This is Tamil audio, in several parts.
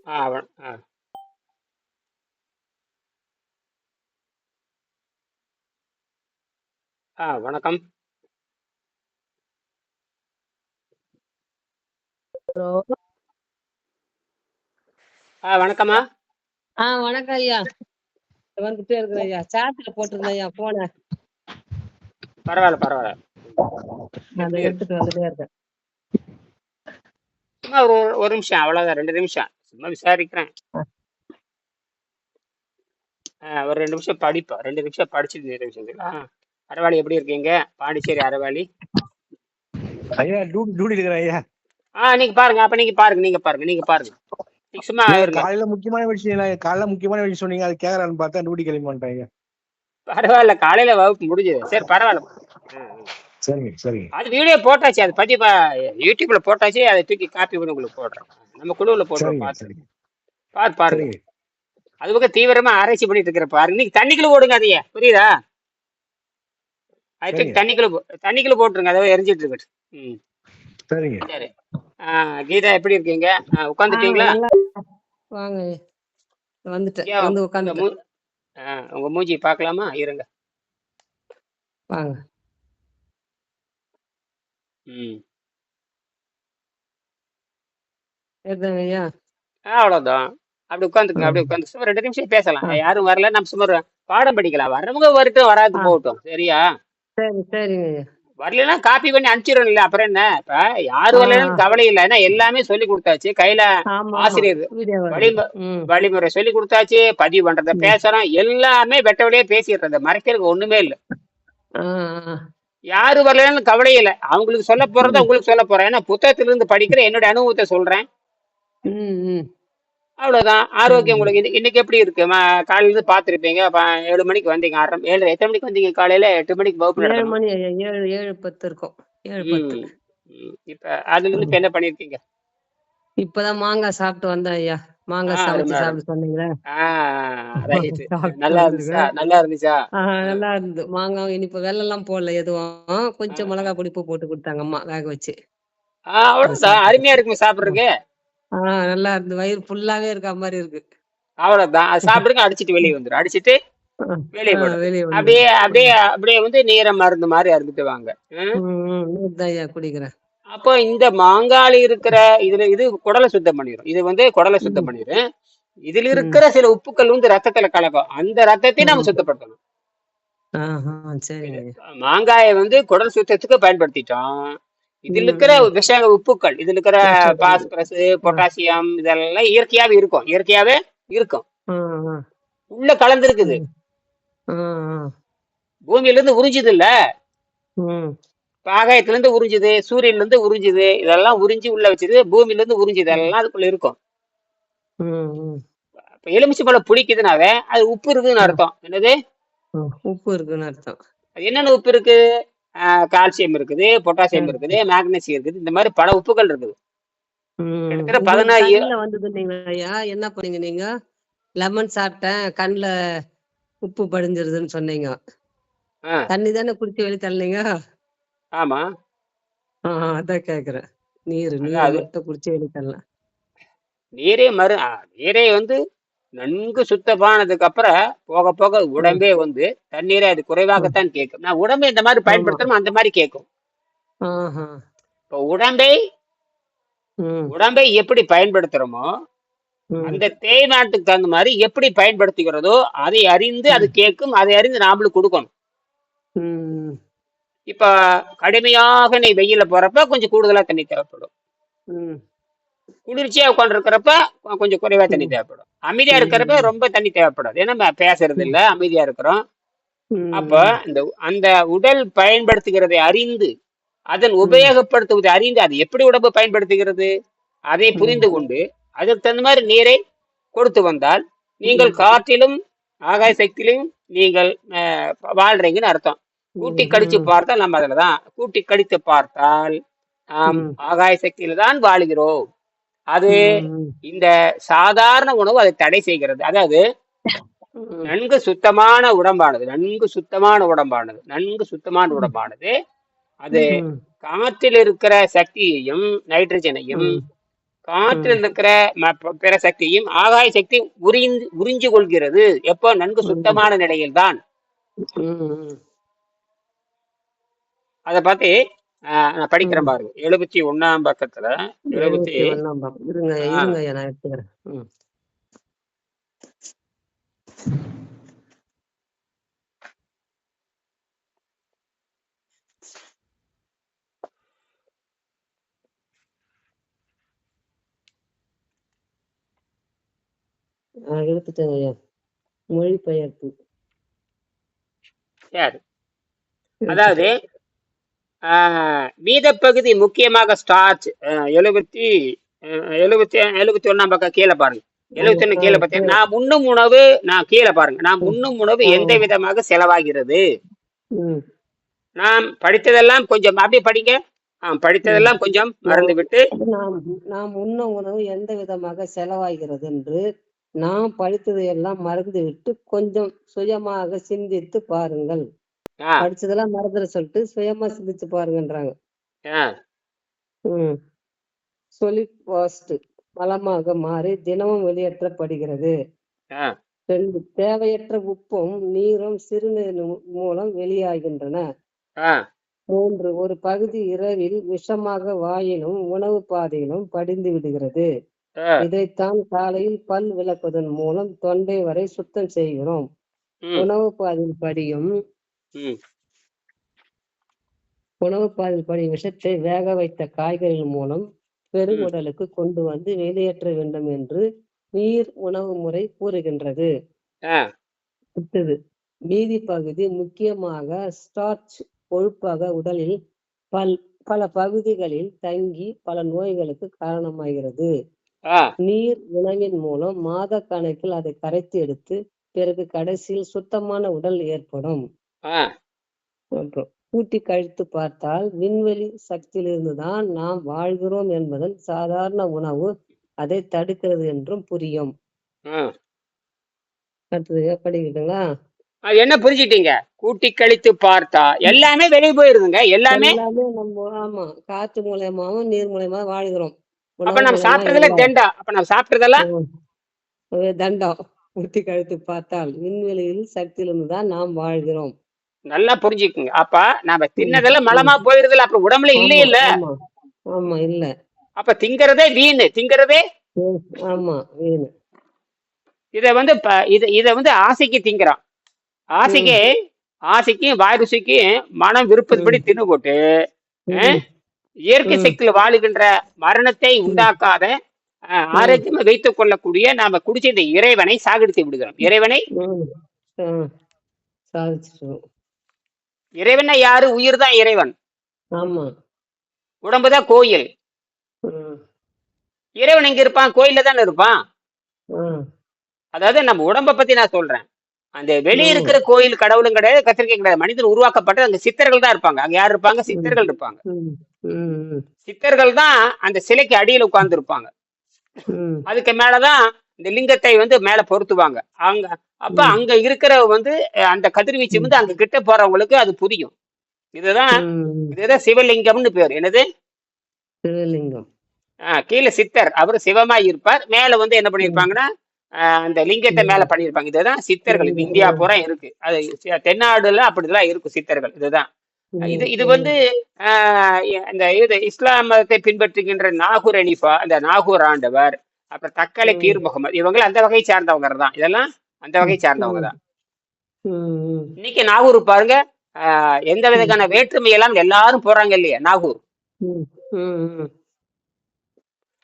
ஆ வ- ஆ வணக்கம். ஹலோ. வணக்கம்மா. வணக்கம் ஐயா. வந்துட்டே இருக்கிறேன் ஐயா. சார்ஜ்ல போட்டிருந்தேன் ஐயா போன. பரவாயில்ல பரவாயில்ல. அதை எப்படி இருக்கு? எடுத்துட்டு வந்துட்டே இருக்கேன். சும்மா ஒரு ஒரு நிமிஷம், அவ்வளோதான், 2 நிமிஷம் சும்மா விசாரிக்கிறேன். ஒரு 2 நிமிஷம் படிப்போம், 2 நிமிஷம் படிச்சுட்டு 2 நிமிஷம். அரவாளி எப்படி இருக்கீங்க? பாண்டிச்சேரி அரவாளி. ஐயா டியூட்டி இருக்கிற ஐயா. நீங்க பாருங்க, அப்ப நீங்க பாருங்க. நீங்க சும்மா இல்ல இருங்க. காலையில முக்கியமான விஷயம் இல்ல, காலையில முக்கியமான விஷயம் சொன்னீங்க, அது கேக்குறான்னு பார்த்தா டியூட்டி கிளம்பி வந்துட்டேன் ஐயா. பரவாயில்ல, காலையில வகுப்பு முடிஞ்சது. சரி பரவாயில்ல. சரிங்க சரிங்க. அது வீடியோ போட்டாச்சு, அது பத்தி யூடியூப்ல போட்டாச்சு. அதை தூக்கி காப்பி பண்ணி உங்களுக்கு போடுறேன். நம்ம குழுவில் போட்டுருவோம், சரிங்க பார்த்து சரிங்க பாருங்க. சரிங்க அது பக்கம் தீவிரமா ஆராய்ச்சி பண்ணிட்டு இருக்கிற பாருங்க. நீங்க தண்ணிக்குள்ள ஓடுங்க, அதையே புரியுதா? அதை தூக்கி சரிங்க தண்ணிக்குள்ள போட்டுருங்க, அதை எரிஞ்சிட்டு இருக்கட்டும். ம். சரிங்க. சரி. கீதா எப்படி இருக்கீங்க? உட்காந்துட்டீங்களா? நல்லா வாங்க ஐயா. வந்துட்டேன், ஐயா, வந்து உங்க உட்காந்துட்டேன். உங்க மூஞ்சி பார்க்கலாமா? இருங்க. வாங்க. ம். எடுத்தாங்க ஐயா. அவ்வளவுதான். அப்படி உட்காந்துக்குங்க, அப்படி உட்காந்து சும்மா 2 நிமிஷம் பேசலாம். யாரும் வரல, நம்ம சும்மா ஒரு பாடம் படிக்கலாம். வர்றவங்க வரட்டும், வராது ஆ, போகட்டும். சரியா? சரி சரிங்க ஐயா. வரலன்னா காப்பி பண்ணி அனுப்பிச்சிடணும். இல்ல அப்புறம் என்ன? இப்ப யாரு ஆ, வரலன்னு கவலை இல்லை, ஏன்னா எல்லாமே சொல்லி கொடுத்தாச்சு கையில. ஆமா ஆமா. ஆசிரியர் வீடியோ வருது. வழிமு ம் வழிமுறை சொல்லி கொடுத்தாச்சு. பதிவு பண்றத ம். பேசுறோம், எல்லாமே வெட்ட வழியே பேசிடுறது. மறைக்கிறதுக்கு ஒண்ணுமே இல்லை. ஆ, ஆ. யாரு வரலன்னு கவலை இல்லை. அவங்களுக்கு சொல்ல போறத ம் உங்களுக்கு சொல்ல போறேன். ஏன்னா புத்தகத்திலிருந்து படிக்கிற என்னோட அனுபவத்தை சொல்றேன். ம் ம். அவ்வளவுதான். ஆரோக்கியம் சரி. உங்களுக்கு இன்னைக்கு எப்படி இருக்கு? காலையில இருந்து பாத்துருப்பீங்க. 7 மணிக்கு வந்தீங்க, 7 எத்தனை மணிக்கு வந்தீங்க? காலையில 8 மணிக்கு வகுப்பு 7 நடத்தணும். மணி ஐயா. 7:10 இருக்கும். 7:10. ம். இப்ப அதுல இருந்து இப்ப என்ன பண்ணிருக்கீங்க? இப்பதான் மாங்காய் சாப்பிட்டு வந்தேன் ஐயா. மாங்காய் அருமை சமைச்சு அருமை. சாப்பிட்டு சொன்னீங்களே. ரைட். சாப்பிட்டு நல்லா இருந்துச்சா? வந்திருக்கேன். நல்லா இருந்துச்சா? ஆ, நல்லா இருந்தது. மாங்காய் இனிப்பு வெல்லம்லாம் போடல எதுவும். ஆ, கொஞ்சம் ஆ. மிளகாய் பொடி உப்பு போட்டு கொடுத்தாங்க அம்மா வேக வச்சு. அது அவ்வளவுதான். சாப்பிட்டுட்டேன். அருமையா இருக்குமே சாப்பிடுறதுக்கு. நல்லா இருந்து வயிறு ஃபுல்லாவே இருக்க மாதிரி இருக்கு. அவ்வளவுதான். அது சாப்பிடுங்க, அடிச்சிட்டு வெளியே வந்துடும். அடிச்சிட்டு வெளியே போயிடும். வெளியே அப்படியே வந்துடும். அப்படியே அப்படியே வந்து நீர மருந்து மாதிரி அருந்துட்டு வாங்க. ம். நீர்தான் ஐயா குடிக்கிறேன். அப்போ இந்த மாங்காளி இருக்கிற இது குடலை சுத்தம் பண்ணிடும். இது வந்து குடலை சுத்தம் ம், பண்ணிடும். இதுல ம், இருக்கிற சில உப்புக்கள் வந்து ரத்தத்துல கலக்கும். அந்த ரத்தத்தையும் நம்ம ம். சுத்தப்படுத்தணும். ஆஹா, சரிங்க ஐயா. மாங்காயை வந்து குடல் சுத்தத்துக்கு பயன்படுத்திட்டோம். இதுல ம், இருக்கிற ம். உப்புக்கள், இதுல இருக்கிற போஷாக்கு. பாஸ்பரஸ், ஆ, பொட்டாசியம், இதெல்லாம் இயற்கையாவே இருக்கும். இயற்கையாவே இருக்கும். ஆ, ஆ, உள்ள கலந்துருக்குது. ம், ஆ, ஆ. பூமியில இருந்து உறிஞ்சுது இல்ல, ம், ஆகாயத்துல இருந்து உறிஞ்சுது, சூரியன்ல இருந்து உறிஞ்சுது. இதெல்லாம் உறிஞ்சி உள்ள வச்சது. பூமியில இருந்து உறிஞ்சுது ம், எல்லாம் அதுக்குள்ள இருக்கும். ம், ம், இப்ப எலுமிச்சம்பழம் புளிக்குதுனாவே அது உப்பு இருக்குதுன்னு ம், அர்த்தம். என்னது? ம். உப்பு இருக்குன்னு அர்த்தம். அது என்னென்ன உப்பு இருக்கு? கால்சியம் இருக்குது, பொட்டாசியம் இருக்குது, சரி. மேக்னீசியம் இருக்குது. இந்த மாதிரி பல உப்புகள் இருக்குது. கிட்டத்தட்ட உங்களுக்கு 16. கண்ணுல வந்தது நீங்க ஐயா என்ன பண்ணீங்க நீங்க? லெமன் சாப்பிட்டேன் கண்ணுல உப்பு படிஞ்சிருதுன்னு சொன்னீங்க. ஆ, தண்ணி தானே குடிச்சு வெளிய தள்ளீங்க? ஆமா. அதான் கேக்குறேன். நீரை அதாவது மட்டும் குடிச்சு வெளிய தள்ளலாம். நீரே வந்து நன்கு சுத்தமானதுக்கு அப்புறம் போக போக ம், உடம்பே வந்து தண்ணீரை அது ம். குறைவாகத்தான் கேட்கும். நான் உடம்பை இந்த மாதிரி ஆமா. பயன்படுத்தணும், அந்த மாதிரி கேட்கும். ஆஹா. இப்போ ம், உடம்பை எப்படி பயன்படுத்துறோமோ, ம், அந்த தேய்மானத்துக்கு தகுந்த மாதிரி எப்படி பயன்படுத்துகிறதோ அதை அறிந்து அது ம், கேட்கும். அதை அறிந்து நாமளும் கொடுக்கணும். ம், இப்ப கடுமையாக நீ வெயில போறப்ப கொஞ்சம் கூடுதலா தண்ணி தேவைப்படும். ம், குளிர்ச்சியா உட்கார்ந்து இருக்கிறப்ப கொஞ்சம் குறைவா தண்ணி ம், தேவைப்படும். அமைதியா இருக்கிறப்ப ம், ரொம்ப தண்ணி தேவைப்படாது. ஏன்னா நம்ம பேசுறது இல்ல, அமைதியா இருக்கிறோம். அப்ப ம், அந்த உடல் பயன்படுத்துகிறதை அறிந்து, அதன் ம், உபயோகப்படுத்துவதை அறிந்து, அது எப்படி உடம்பு பயன்படுத்துகிறது அதை புரிந்து ம், கொண்டு அதற்கு தகுந்த மாதிரி நீரை கொடுத்து வந்தால் நீங்கள் ம், காற்றிலும் ஆகாய சக்தியிலும் நீங்கள் வாழ்றீங்கன்னு அர்த்தம். கூட்டி கடிச்சு ம், பார்த்தால் நம்ம அதுலதான் கூட்டி கடித்து பார்த்தால் நாம் ம், ஆகாய சக்தியில தான் வாழுகிறோம். அது ம், இந்த சாதாரண உணவு அதை தடை செய்கிறது. அதாவது ம், நன்கு சுத்தமான உடம்பானது, நன்கு சுத்தமான உடம்பானது, நன்கு சுத்தமான உடம்பானது அது ம், காற்றில் இருக்கிற சக்தியையும் நைட்ரஜனையும் ம், காற்றில் இருக்கிற பிற சக்தியும் ஆகாய சக்தி உறிஞ்சு கொள்கிறது. எப்போ? நன்கு சுத்தமான நிலையில் தான். அதை பார்த்து நான் படிக்கிறேன் பாருங்க. 71ஆம் பக்கத்துல 71ஆம் பக்கம். இருங்க நான் எடுத்துக்கிறேன். எடுத்துட்டேங்க ஐயா. மொழிபெயர்ப்பு. சரி. அதாவது மீதப்பகுதி முக்கியமாக ஸ்டார்ச் 71ஆம் பக்கம் கீழே பாருங்க. 71 கீழே பார்த்தீங்கன்னா நான் உண்ணும் உணவு, நான் கீழே பாருங்க, நாம் உண்ணும் உணவு எந்த விதமாக செலவாகிறது. நாம் படித்ததெல்லாம் கொஞ்சம் அப்படியே படிங்க. படித்ததெல்லாம் கொஞ்சம் மறந்து விட்டு நாம் உண்ணும் உணவு எந்த விதமாக செலவாகிறது என்று நாம் படித்தது எல்லாம் மறந்து விட்டு கொஞ்சம் சுயமாக சிந்தித்து பாருங்கள். படிச்சதெல்லாம் மறந்துட சொல்லிட்டு சுயமா சிந்திச்சு பாருங்கன்றாங்க. சொலிட் வாஸ்ட் மலமாக மாறி தினமும் வெளியேற்றப்படுகிறது. 2 தேவையற்ற உப்பும் நீரும் சிறுநீர் மூலம் வெளியாகின்றன. 3 ஒரு பகுதி இரவில் விஷமாக வாயிலும் உணவு பாதையிலும் படிந்து விடுகிறது. இதைத்தான் காலையில் பல் விளக்குவதன் மூலம் தொண்டை வரை சுத்தம் செய்கிறோம். உணவு பாதையில் படியும் விஷத்தை வேக வைத்த காய்கறிகள் மூலம் பெருங்குடலுக்கு கொண்டு வந்து வெளியேற்ற வேண்டும் என்று நீர் உணவு முறை கூறுகின்றது. மீதி பகுதி முக்கியமாக ஸ்டார்ச் கொழுப்பாக உடலில் பல பகுதிகளில் தங்கி பல நோய்களுக்கு காரணமாகிறது. நீர் உணவின் மூலம் மாத கணக்கில் அதை கரைத்து எடுத்து பிறகு கடைசியில் சுத்தமான உடல் ஏற்படும். அப்புறம் கூட்டி கழித்து பார்த்தால் விண்வெளி சக்தியிலிருந்துதான் நாம் வாழ்கிறோம் என்பதன் சாதாரண உணவு அதை தடுக்கிறது என்றும் புரியும். அடுத்தது படிக்கிட்டுங்களா? என்ன புரிஞ்சுட்டீங்க? கூட்டி கழித்து பார்த்தா எல்லாமே வெளியே போயிருதுங்க. எல்லாமே நம்ம ஆமா காற்று மூலயமாவும் நீர் மூலயமா வாழ்கிறோம். அப்ப நம்ம சாப்பிட்டதுல தண்டம். அப்ப நம்ம சாப்பிட்டதெல்லாம் தண்டம். கூட்டி கழித்து பார்த்தால் விண்வெளியில் சக்தியிலிருந்து தான் நாம் வாழ்கிறோம். நல்லா புரிஞ்சுக்குங்க. அப்ப நாம தின்னதெல்லாம் மலமா போயிருதுல, அப்ப உடம்புல இல்ல இல்ல. ஆமா இல்ல. அப்ப திங்கறதே வீணு, திங்கறதே ஆமா வீணு. இத வந்து ஆசைக்கு திங்கிறோம். ஆசைக்கு வாய் ருசிக்கு மனம் விருப்பப்படி தின்னு போட்டு இயற்கை சக்தியில வாழுகின்ற மரணத்தை உண்டாக்காத ஆரோக்கியமா வைத்துக் கொள்ளக்கூடிய நாம குடிச்ச இந்த இறைவனை சாகடித்து விடுகிறோம். இறைவனை யாரு? உயிர் தான் இறைவன். உடம்புதான் கோயில். இறைவன் எங்க இருப்பான்? கோயில்ல தானே இருப்பான். அதாவது நம்ம உடம்ப பத்தி நான் சொல்றேன். அந்த வெளியே இருக்கிற கோயில் கடவுளும் கிடையாது, கத்திரிக்கை கிடையாது. மனிதன் உருவாக்கப்பட்ட அங்க சித்தர்கள் தான் இருப்பாங்க. அங்க யார் இருப்பாங்க? சித்தர்கள் இருப்பாங்க. சித்தர்கள் தான் அந்த சிலைக்கு அடியில் உட்கார்ந்து இருப்பாங்க. அதுக்கு மேலதான் இந்த லிங்கத்தை வந்து மேல பொருத்துவாங்க. அப்ப அங்க இருக்கிற வந்து அந்த கதிர்வீச்சு வந்து அங்க கிட்ட போறவங்களுக்கு அது புரியும். இதுதான் சிவலிங்கம்னு பேர். என்னது? சிவலிங்கம். கீழே சித்தர், அவரு சிவமாய் இருப்பார். மேல வந்து என்ன பண்ணிருப்பாங்கன்னா அந்த லிங்கத்தை மேல பண்ணிருப்பாங்க. இதுதான் சித்தர்கள். இந்தியா பூரா இருக்கு. அது தென்னாடுல அப்படிதான் இருக்கும் சித்தர்கள். இதுதான் இது வந்து இந்த இஸ்லாம் மதத்தை பின்பற்றுகின்ற நாகூர் அனிஃபா, அந்த நாகூர் ஆண்டவர், அப்புறம் தக்கலை பீர் முகமது, இவங்க அந்த வகை சார்ந்தவங்க தான். இதெல்லாம் அந்த வகை சார்ந்தவங்க தான். இன்னைக்கு நாகூர் பாருங்க, எந்த விதமான வேற்றுமை எல்லாம் எல்லாரும் போறாங்க இல்லையா நாகூர்.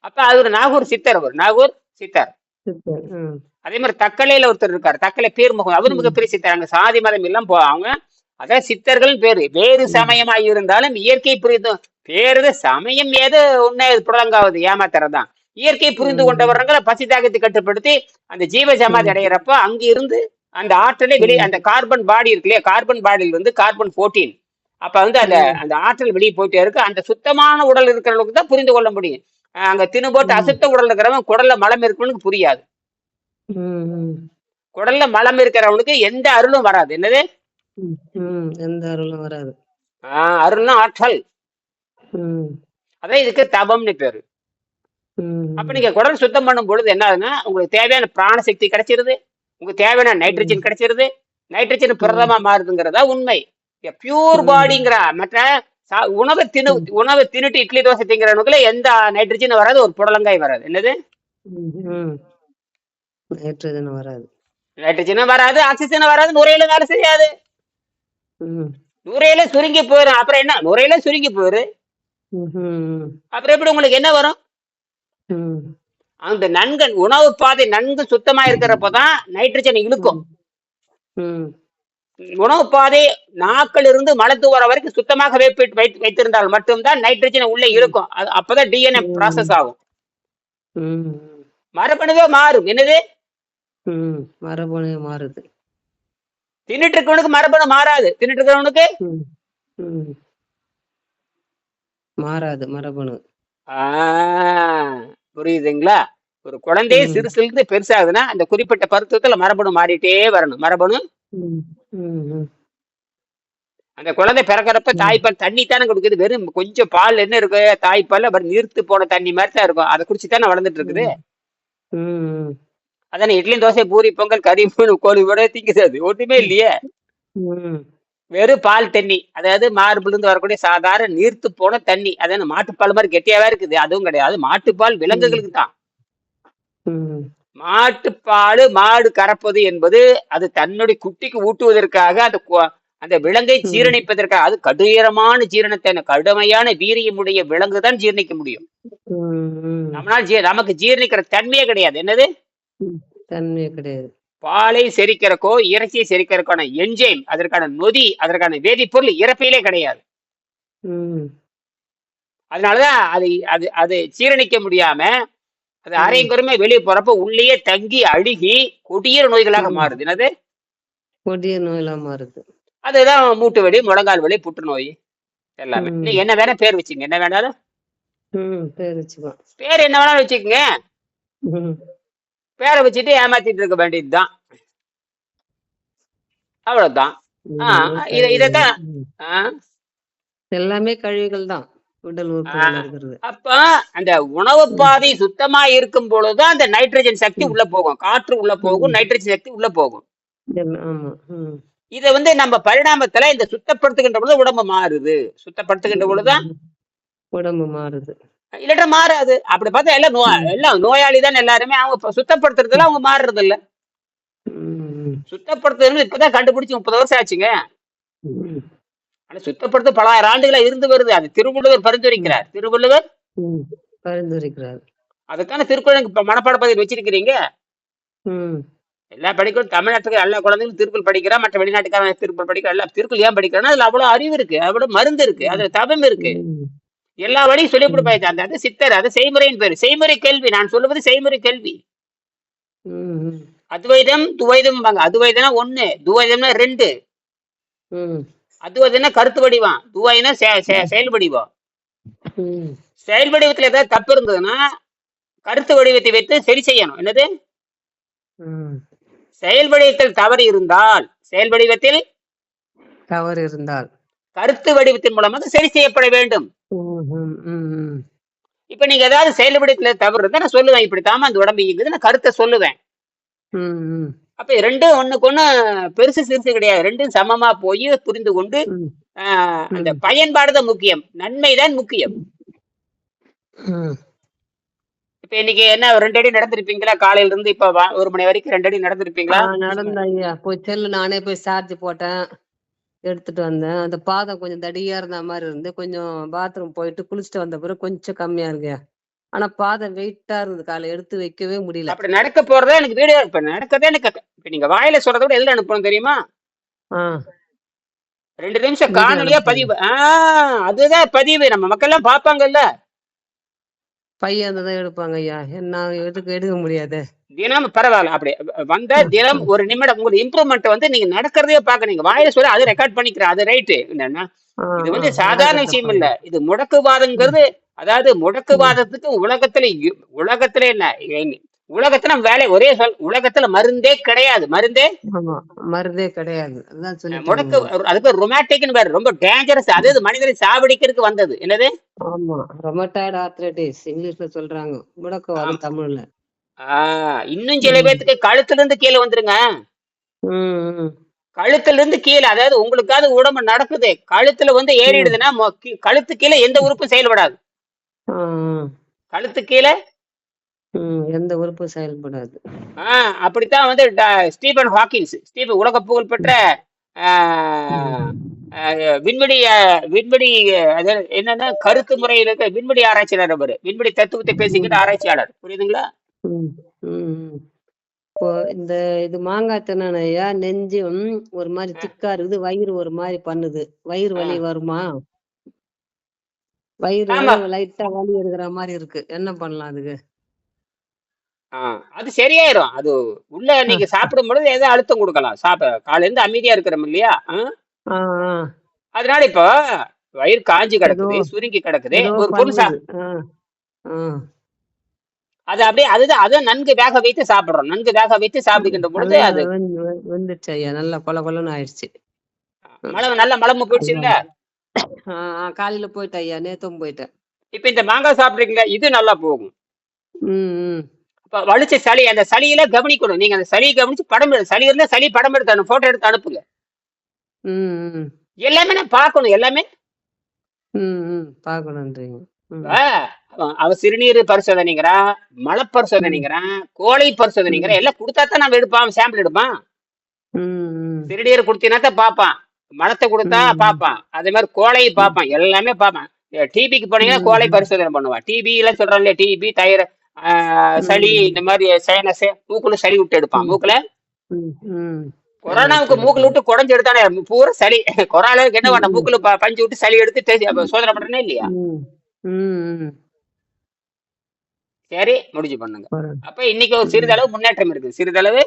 அப்ப அது ஒரு நாகூர் சித்தர். ஒரு நாகூர் சித்தர். அதே மாதிரி தக்கலையில ஒருத்தர் இருக்காரு, தக்கலை பீர் முகம், அவரு மிகப்பெரிய சித்தர். அங்க சாதி மதம் எல்லாம் அவங்க அதான் சித்தர்கள் பேரு. வேறு சமயமாய் இருந்தாலும் இயற்கை புரிந்து பேரு சமயம் ஏதோ ஒண்ணு புடலங்காவது ஏமாத்துறதுதான். இயற்கை புரிந்து கொண்டவர்கள் பசி தாகத்தை கட்டுப்படுத்தி அந்த ஜீவ சமாதி அடையிறப்ப அங்க இருந்து அந்த ஆற்றலை வெளியே, அந்த கார்பன் பாடி இருக்கு இல்லையா, கார்பன் பாடியில் வந்து கார்பன் 14, அப்ப வந்து அந்த ஆற்றல் வெளியே போயிட்டே இருக்கு. அந்த சுத்தமான உடல் இருக்கிறவங்களுக்கு தான் புரிந்து கொள்ள முடியும். அங்க தின்னு போட்டு அசுத்த உடல் இருக்கிறவன் குடல்ல மலம் இருக்கவனுக்கு புரியாது. குடல்ல மலம் இருக்கிறவனுக்கு எந்த அருளும் வராது. என்னது? எந்த அருளும் வராது. அருள்னா ஆற்றல். அதான் இதுக்கு தபம்னு பேரு. அப்ப நீங்க குடல் சுத்தம் பண்ணும் பொழுது என்ன ஆகுதுன்னா உங்களுக்கு தேவையான பிராண சக்தி கிடைச்சிருது, உங்களுக்கு தேவையான நைட்ரஜன் கிடைச்சிருது, நைட்ரஜன் புரதமா மாறுதுங்கிறதா உண்மை. பியூர் பாடிங்கிற மற்ற உணவு தின்னுட்டு இட்லி தோசை திங்கிறவனுக்குள்ள எந்த நைட்ரஜன் வராது, ஒரு புடலங்காய் வராது. என்னது? நைட்ரஜன் வராது, நைட்ரஜனும் வராது, ஆக்சிஜனும் வராது, நுரையில வேலை செய்யாது, நுரையில சுருங்கி போயிடும். அப்புறம் என்ன? நுரையில சுருங்கி போயிரு, அப்புறம் எப்படி உங்களுக்கு என்ன வரும்? அந்த நன்கு உணவு பாதை நன்கு சுத்தமா இருக்கிறப்பதான் நைட்ரஜன் இழுக்கும். உணவு பாதை நாக்கள் இருந்து மலத்து வர வரைக்கும் சுத்தமாக வைத்திருந்தால் மட்டும்தான் நைட்ரஜன் உள்ளே இருக்கும். அப்பதான் டிஎன்ஏ ப்ராசஸ் ஆகும், மரபணுவே மாறும். என்னது? மரபணு மாறுது. தின்னுட்டு இருக்கவனுக்கு மரபணு மாறாது, தின்னுட்டு இருக்கிறவனுக்கு மாறாது மரபணு. புரியுதுங்களா? ஒரு குழந்தைய சிறுசுல இருந்து பெருசாகுதுன்னா அந்த குறிப்பிட்ட பருவத்துல மரபணு மாறிட்டே வரணும். மரபணு அந்த குழந்தை பிறக்கிறப்ப தாய்ப்பால் தண்ணி தானே கொடுக்குது, வெறும் கொஞ்சம் பால் என்ன இருக்கு, தாய்ப்பால் அப்புறம் நீர்த்து போன தண்ணி மாதிரி தான் இருக்கும், அதை குடிச்சுதானே வளர்ந்துட்டு இருக்குது. அதானே இட்லி தோசை பூரி பொங்கல் கறி கோழி கூட திங்குது, ஒண்ணுமே இல்லையே, வெறும் பால் தண்ணி. அதாவது மார்பிள் இருந்து வரக்கூடிய சாதாரண நீர்த்து போன தண்ணி. அதான மாட்டுப்பால் மாதிரி கெட்டியாவே இருக்குது, அதுவும் கிடையாது. மாட்டுப்பால் விலங்குகளுக்கு தான். மாட்டுப்பால் மாடு கறப்பது என்பது அது தன்னுடைய குட்டிக்கு ஊட்டுவதற்காக, அந்த விலங்கை ஜீரணிப்பதற்காக. அது கடுமையான ஜீரணத்தை, கடுமையான வீரியமுடைய விலங்கு தான் ஜீரணிக்க முடியும். நம்மளால நமக்கு ஜீரணிக்கிற தன்மையே கிடையாது. என்னது? தன்மையே கிடையாது. பாலை செரிக்கிறக்கோ இறைச்சியை செரிக்கிறக்கான என்ஜைம், அதற்கான நொதி, அதற்கான வேதிப்பொருள் இறப்பையிலே கிடையாது. அதனாலதான் அது ஜீரணிக்க முடியாம அது அரைங்குறமே வெளியே போறப்ப உள்ளேயே தங்கி அழுகி கொடிய நோய்களாக மாறுது. என்னது? கொடிய நோயெல்லா மாறுது. அதுதான் மூட்டு வலி, முழங்கால் வலி, புற்றுநோய் எல்லாமே. நீ என்ன வேணா பேர் வச்சுங்க, என்ன வேணாலும் பேர் என்ன வேணாலும் வச்சுக்கோங்க. பேரை வச்சுட்டு ஏமாத்திட்டு இருக்க வேண்டியதுதான், அவ்வளவுதான். இதத்தான் எல்லாமே கழிவுகள் தான் உடல் உறுப்புகள். அப்ப அந்த உணவு பாதை சுத்தமா இருக்கும் பொழுதுதான் அந்த நைட்ரஜன் சக்தி உள்ள போகும், காற்று உள்ள போகும், நைட்ரஜன் சக்தி உள்ள போகும். இத நம்ம பரிணாமத்துல இந்த சுத்தப்படுத்துகின்ற பொழுது உடம்பு மாறுது, சுத்தப்படுத்துகின்ற பொழுதுதான் உடம்பு மாறுது, இல்லட்டா மாறாது. அப்படி பார்த்தா எல்லாம் நோயாளி தான் எல்லாருமே. அவங்க சுத்தப்படுத்துறதுல அவங்க மாறுறது இல்ல. சுத்தப்படுத்துறது இப்பதான் கண்டுபிடிச்சு 30 வருஷம் ஆச்சுங்க. ஆனா சுத்தப்படுத்த பல ஆயிரம் ஆண்டுகளா இருந்து வருது. அது திருவள்ளுவர் பரிந்துரைக்கிறார். திருவள்ளுவர் அதுக்கான திருக்குறள் மனப்பாட பதிவு வச்சிருக்கிறீங்க. எல்லா படிக்கும் தமிழ்நாட்டுக்கு எல்லா குழந்தைகளும் திருக்குறள் படிக்கிறா, மற்ற வெளிநாட்டுக்கான திருக்குறள் படிக்கிற எல்லா திருக்குறள் ஏன் படிக்கிறான்னா அதுல அவ்வளவு அறிவு இருக்கு, அவ்வளவு மருந்து இருக்கு, அதுல தவம் இருக்கு, எல்லா வழியும் சொல்லி கொடுப்பாங்க. அந்த சித்தர், அது செய்முறையின் பேரு. செய்முறை கேள்வி, நான் சொல்லுவது செய்முறை கேள்வி. அத்வைதம் துவைதம், அத்வைதம்னா 1, துவைதம்னா 2. அத்வைதம்னா கருத்து வடிவம், துவைதம்னா செயல் வடிவம். செயல் வடிவத்துல ஏதாவது தப்பு இருந்ததுன்னா கருத்து வடிவத்தை வைத்து சரி செய்யணும். என்னது? செயல் வடிவத்தில் தவறு இருந்தால், செயல் வடிவத்தில் தவறு இருந்தால் கருத்து வடிவத்தின் மூலமாக சரி செய்யப்பட வேண்டும். இப்ப நீங்க ஏதாவது செயல் வடிவத்துல தவறு இருந்தா நான் சொல்லுவேன், இப்படித்தாம அந்த உடம்பு இயங்குது, நான் கருத்தை சொல்லுவேன். அப்ப ரெண்டும் ஒண்ணுக்கு ஒண்ணு பெருசு சிறுசு கிடையாது, ரெண்டும் சமமா போய் புரிந்து கொண்டு அந்த பயன்பாடுதான் முக்கியம், நன்மைதான் முக்கியம். இப்ப இன்னைக்கு என்ன 2 அடி நடந்திருப்பீங்களா? காலையில இருந்து இப்ப 1 மணி வரைக்கும் 2 அடி நடந்திருப்பீங்களா? நடந்தேன் ஐயா. போய் செல்லு நானே போய் சார்ஜ் போட்டேன், எடுத்துட்டு வந்தேன். அந்த பாதம் கொஞ்சம் தடியா இருந்த மாதிரி இருந்து கொஞ்சம் பாத்ரூம் போயிட்டு குளிச்சுட்டு வந்த பிறகு கொஞ்சம் கம்மியா இருக்கு. ஆனா பாதம் வெயிட்டா இருந்தது, காலை எடுத்து வைக்கவே முடியல. அப்படி நடக்க போறதா எனக்கு வீடியோ இப்ப நடக்கதே எனக்கு. இப்ப நீங்க வாயில சொல்றத விட எதுல அனுப்பணும் தெரியுமா? 2 நிமிஷம் காணொலியா பதிவு. அதுதான் பதிவு, நம்ம மக்கள் எல்லாம் பாப்பாங்கல்ல. பையன் தான் எடுப்பாங்க ஐயா, என்ன எடுக்க முடியாது. தினம் பரவாயில்ல, அப்படி வந்த தினம் 1 நிமிடம் உங்களுக்கு இம்ப்ரூவ்மெண்ட் நீங்க நடக்கிறதே பாக்க. நீங்க வாயில சொல்ல அது ரெக்கார்ட் பண்ணிக்கிறேன், அது ரைட்டு. என்னன்னா இது சாதாரண விஷயம் இல்ல, இது முடக்குவாதங்கிறது. அதாவது முடக்குவாதத்துக்கு உலகத்துல என்ன உலகத்துல வேலை ஒரே சொல், உலகத்துல மருந்தே கிடையாது. மருந்தே ஆமா, மருந்தே கிடையாது. அதான் சொல்லிட்டாங்க முடக்கு. ஐயா. அதுக்கு ரொமாட்டிக்னு பேரு, ரொம்ப டேஞ்சரஸ். அது மனிதனை சாவடிக்கிறதுக்கு வந்தது. என்னது? ஆமா, ரொமட்டாய்டு ஆர்த்ரைட்டிஸ் இங்கிலீஷ்ல சொல்றாங்க, முடக்குவாதம் தமிழ்ல. இன்னும் சில பேர்த்துக்கு கழுத்துல இருந்து கீழே வந்துருங்க. ம். கழுத்துல இருந்து கீழே, அதாவது உங்களுக்காவது உடம்பு நடக்குது, கழுத்துல வந்து ஏறிடுதுன்னா கழுத்து கீழே எந்த உறுப்பும் செயல்படாது. ஆ, கழுத்து கீழே எந்த உறுப்பு செயல்படாது. அப்படித்தான் வந்து ஸ்டீபன் ஹாக்கின்ஸ், உலக புகழ்பெற்ற விண்வெளி விண்வெளி என்னன்னா கருத்து முறையில் இருக்க விண்வெளி ஆராய்ச்சியாளர். அவரு விண்வெளி தத்துவத்தை பேசிக்கிட்டு ஆராய்ச்சியாளர். புரியுதுங்களா? இப்போ இந்த இது மாங்காய் தின்னா நெஞ்சு ஒரு மாதிரி திக்கா இருக்குது, வயிறு ஒரு மாதிரி பண்ணுது, வயிறு வலி வருமா? வயிறு லைட்டா வலி இருக்கிற மாதிரி இருக்கு, என்ன பண்ணலாம் அதுக்கு? அது சரியாயிரும். அது உள்ள நீங்க சாப்பிடும் பொழுது ஏதோ அழுத்தம் கொடுக்கலாம். காலையில இருந்து அமைதியா இருக்கிறோம் இல்லையா? அதனால இப்போ வயிறு காஞ்சி கிடக்குது, சுருங்கி கிடக்குது, ஒரு பொருள் அது அப்படியே அதை நன்கு வேக வைத்து சாப்பிடுறோம். நன்கு வேக வைத்து சாப்பிடுகின்ற பொழுது அது வந்துருச்சு ஐயா, நல்லா கொல கொலன்னு ஆயிடுச்சு. நல்ல மலமு போயிடுச்சு இல்ல? காலையில போயிட்டேன் ஐயா, நேத்தும் போயிட்டேன். இப்ப இந்த மாங்காய் சாப்பிடுறீங்களா, இது நல்லா போகும். வலிச்ச சளி, அந்த சளியில கவனிக்கணும். நீங்க அந்த சளியை கவனிச்சு படம் சளி இருந்தா சளி படம் எடுத்து போட்டோ எடுத்து அனுப்புங்க. எல்லாமே நான் பார்க்கணும், எல்லாமே பார்க்கணும்ன்றீங்க. அவன் சிறுநீர் பரிசோதனைங்கிறான், மலை பரிசோதனைங்கிறான், கோழை பரிசோதனைங்கிறான், எல்லாம் கொடுத்தா தான் நம்ம எடுப்பான், சாம்பிள் எடுப்பான். சிறுநீர் கொடுத்தீங்கன்னா பாப்பான், மலத்தை கொடுத்தா பாப்பான், அதே மாதிரி கோழையை பார்ப்பான், எல்லாமே பார்ப்பான். டிபிக்கு போனீங்கன்னா கோழை பரிசோதனை பண்ணுவான். டிபி எல்லாம் சொல்றான் இல்லையா, டிபி தைர சளி, இந்த மாதிரி சைனஸ், மூக்குல சளி விட்டு எடுப்பான். மூக்குல கொரோனாவுக்கு மூக்குல விட்டு குடஞ்சு எடுத்தானே பூரா சளி. கொரோனாவுக்கு என்ன பண்ண, மூக்குல பஞ்சு விட்டு சளி எடுத்து சோதனை பண்றேனே இல்லையா? சரி, முடிஞ்சு பண்ணுங்க. அப்ப இன்னைக்கு ஒரு சிறிதளவு முன்னேற்றம் இருக்கு, சிறிதளவு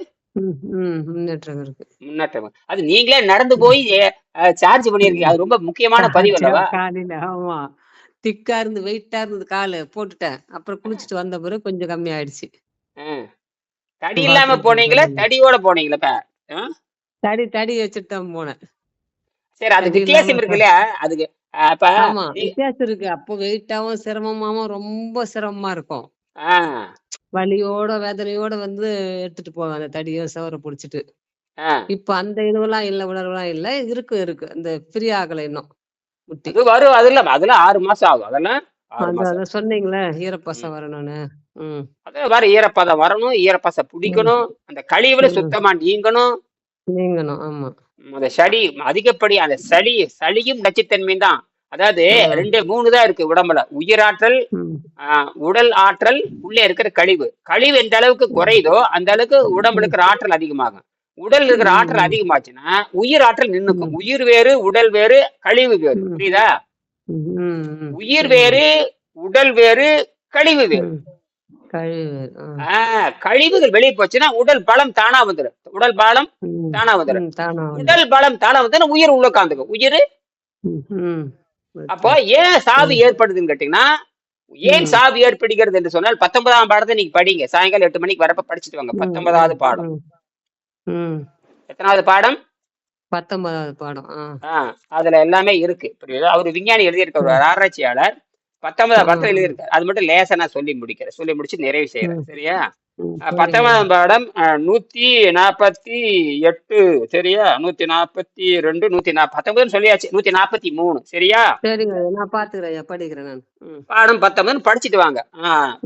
முன்னேற்றம். அது நீங்களே நடந்து போய் சார்ஜ் பண்ணிருக்கீங்க, அது ரொம்ப முக்கியமான பதிவு அல்லவா? ஆமா, திக்கா இருந்து வெயிட்டா இருந்து காலு போட்டுட்டேன், அப்புறம் குளிச்சுட்டு வந்த பிறகு கொஞ்சம் கம்மி ஆயிடுச்சு. தடி இல்லாம போனீங்களா, தடியோட போனீங்களா? தடி வச்சுட்டு தான் போனேன். சரி, அது வித்தியாசம் இருக்கு இல்லையா? அதுக்கு ஆமா வித்தியாசம் இருக்கு. அப்போ வெயிட்டாவும் சிரமமாவும் ரொம்ப சிரமமா இருக்கும், வலியோட வேதனையோட வந்து எடுத்துட்டு போவேன் அந்த தடியோ சவரை புடிச்சிட்டு. இப்ப அந்த இதுவெல்லாம் இல்ல, உணர்வுலாம் இல்ல, இருக்கு அந்த ஃப்ரீ ஆகல இன்னும். வரும், அதெல்லாம் 6 மாசம் ஆகும். அதெல்லாம் சொன்னீங்களே ஈரப்பசம் வரணும்னு. அதான் வர ஈரப்பதம் வரணும், ஈரப்பசம் பிடிக்கணும், அந்த கழிவுல சுத்தமா நீங்கணும். ஆமா, அந்த சளி அதிகப்படி, அந்த சளியும் நச்சுத்தன்மையும் தான். அதாவது 2-3 தான் இருக்கு உடம்புல, உயிராற்றல், உடல் ஆற்றல், உள்ளே இருக்கிற கழிவு. எந்த அளவுக்கு குறையுதோ அந்த அளவுக்கு உடம்புல இருக்கிற ஆற்றல் அதிகமாகும். உடல் இருக்கிற ஆற்றல் அதிகமாச்சுன்னா உயிர் ஆற்றல் நின்னுக்கும். உயிர் வேறு, உடல் வேறு, கழிவு வேறு. புரியுதா? உயிர் வேறு, உடல் வேறு, கழிவு வேறு. கழிவுகள் வெளியே போச்சுன்னா உடல் பலம் தானா வந்துடும். உடல் பலம் தானா வந்துடும். உடல் பலம் தானா வந்து உயிர் உள்ள உட்காந்துக்கும். உயிர் அப்போ ஏன் சாவு ஏற்படுதுன்னு கேட்டீங்கன்னா, ஏன் சாவு ஏற்படுகிறது என்று சொன்னால் 19ஆம் பாடத்தை நீங்க படிங்க. சாயங்காலம் 8 மணிக்கு வரப்ப படிச்சுட்டு வாங்க. 19வது பாடம். எத்தனாவது பாடம்? 19வது பாடம். அதுல எல்லாமே இருக்கு. புரியுதா? அவரு விஞ்ஞானி எழுதியிருக்க ஒரு ஆராய்ச்சியாளர் 19ஆம் பாடத்தை எழுதியிருக்காரு. அது மட்டும் லேசா நான் சொல்லி முடிச்சு நிறைவு செய்யறேன். சரியா? 19ஆம் பாடம் 148. சரியா? 142, 140 சொல்லியாச்சு. 143. சரியா? படிக்கிறேன். பாடம் 19 படிச்சுட்டு வாங்க.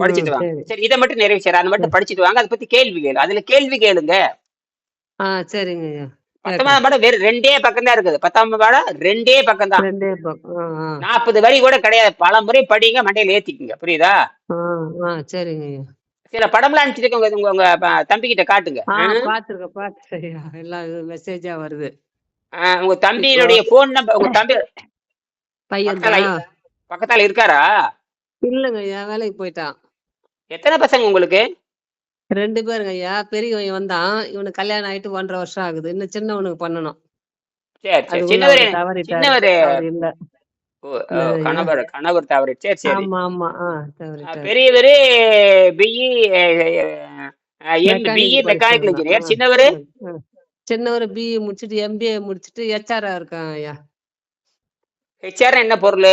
படிச்சுட்டு வாங்க. சரி, இதை மட்டும் நிறைவு செய்யறேன். அதை மட்டும் படிச்சுட்டு வாங்க. அதை பத்தி கேள்வி கேளு. அதுல கேள்வி கேளுங்க. சரிங்க. 19ஆம் பாடம் வேற 2 பக்கம் தான் இருக்குது. 10ஆம் பாடம் 2 பக்கம் தான். 40 வரி கூட கிடையாது. பல முறை படிங்க, மண்டையில ஏத்திக்குங்க. புரியுதா? சரிங்க. சில படம்லாம் அனுப்பிச்சிருக்கோங்க, உங்க தம்பிக்கிட்ட காட்டுங்க. எல்லாம் மெசேஜா வருது. உங்க தம்பியினுடைய போன் நம்பர், உங்க தம்பி பக்கத்தால இருக்காரா? இல்லங்க ஐயா, வேலைக்கு போயிட்டான். எத்தனை பசங்க உங்களுக்கு? 2 பேருங்க ஐயா. பெரியவன் வந்தான், இவனுக்கு கல்யாணம் ஆயிட்டு 1.5 வருஷம் ஆகுது. இன்னும் சின்னவனுக்கு பண்ணணும். சரி, சின்னவரு இல்ல, கணவர் தவறு. சரி, ஆமா, பெரியவரு பிஇ பிஇ மெக்கானிக்கல் மெக்கானிக்கல் படிச்சவங்க. இன்ஜினியர். சின்னவரு சின்னவர் பிஇ முடிச்சுட்டு எம்பிஏ முடிச்சுட்டு ஹெச்ஆரா இருக்கான் ஐயா. ஹெச்ஆர் என்ன பொருள்?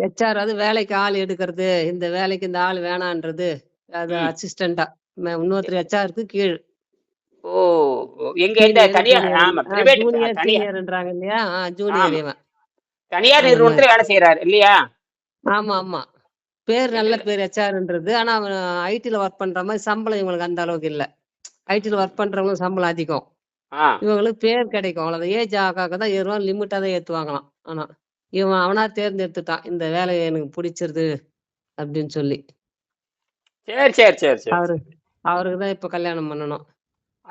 ஹெச்ஆர் அது வேலைக்கு ஆள் எடுக்கிறது, இந்த வேலைக்கு இந்த ஆள் வேணான்றது, அது அசிஸ்டண்டா இன்னொருத்தர் ஹெச்ஆருக்கு கீழ். ஓ எங்க எந்த சீனியர் தனியார்? ஜூனியர், ஆமா பிரைவேட் ஜூனியர் தனியார். சீனியர்ன்றாங்க இல்லையா, ஜூனியர் ஆமா இவன். தனியார் அந்த மாதிரி. நிறுவனத்துல வேலை செய்யறாரு இல்லையா? ஆமா ஆமா. பேர் நல்ல பேர் ஹெச்ஆர்ன்றது. ஆனா அவன் ஐடில ஒர்க் பண்ற மாதிரி சம்பளம் இவங்களுக்கு அந்த அளவுக்கு இல்ல. ஐடில ஒர்க் பண்றவங்களுக்கு சம்பளம் அதிகம், இவங்களுக்கு பேர் கிடைக்கும் அவ்வளவுதான். ஏஜ் ஆக தான் ஏறுவான், லிமிட்டா தான் ஏத்துவாங்களாம். ஆனா இவன் அவனா தேர்ந்தெடுத்துட்டான், இந்த வேலையை எனக்கு பிடிச்சிருது அப்படின்னு சொல்லி. சரி சரி சரி சரி. அவருக்கு தான் இப்ப கல்யாணம் பண்ணணும்.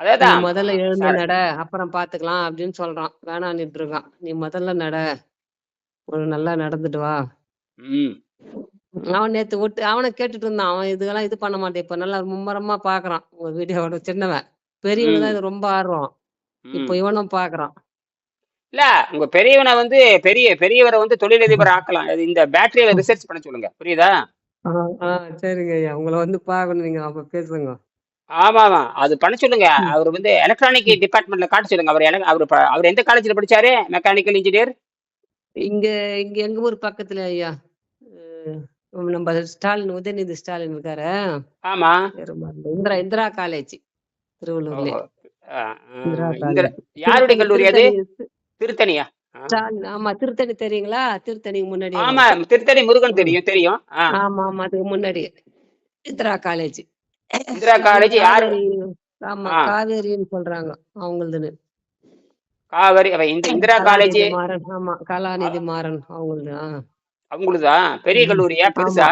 நீ அதேதான் முதல்ல எழுந்து நட, அப்புறம் பாத்துக்கலாம் அப்படின்னு சொல்றான். வேணான்னுட்டு இருக்கான். நீ முதல்ல நட, ஒரு நல்லா நடந்துட்டு வா. அவன் நேத்து அவனை கேட்டுட்டு இருந்தான். அவன் இதெல்லாம் இது பண்ண மாட்டேன், இப்ப நல்லா மும்மரமா பாக்குறான் உங்க வீடியோட. சின்னவன், பெரியவங்க தான் இது ரொம்ப ஆர்வம். இப்ப இவனும் பாக்குறான். இல்ல உங்க பெரியவனை வந்து பெரியவரை வந்து தொழிலதிபர் ஆக்கலாம். இந்த பேட்டரியில ரிசர்ச் பண்ண சொல்லுங்க, புரியுதா? சரிங்க ஐயா, உங்களை வந்து பாக்கணும், நீங்க அப்ப பேசுங்க. ஆமா ஆமா அது பண்ண சொல்லுங்க. அவர் வந்து எலக்ட்ரானிக் டிபார்ட்மெண்ட்ல காட்ட சொல்லுங்க. அவர் எந்த காலேஜ்ல படிச்சாரு மெக்கானிக்கல் இன்ஜினியர்? இங்க இங்க எங்க ஊர் பக்கத்துல ஐயா. நம்ம ஸ்டாலின், உதயநிதி ஸ்டாலின் இருக்காரு. ஆமா இந்திரா காலேஜ், திருவள்ளூர்ல. யாருடைய கல்லூரி அது? திருத்தணியா? ஆமா திருத்தணி தெரியுங்களா? திருத்தணிக்கு முன்னாடி. ஆமா திருத்தணி முருகன் தெரியும் தெரியும். ஆமா ஆமா, அதுக்கு முன்னாடி இந்திரா காலேஜ். இந்திரா காலேஜ் யாரு? ஆமா காவேரின்னு சொல்றாங்க அவங்களுதுன்னு. காவேரி. இந்திரா காலேஜ் மாறன். ஆமா கலாநிதி மாறன் அவங்களுது. அவங்களுதா? பெரிய கல்லூரியா பெருசா?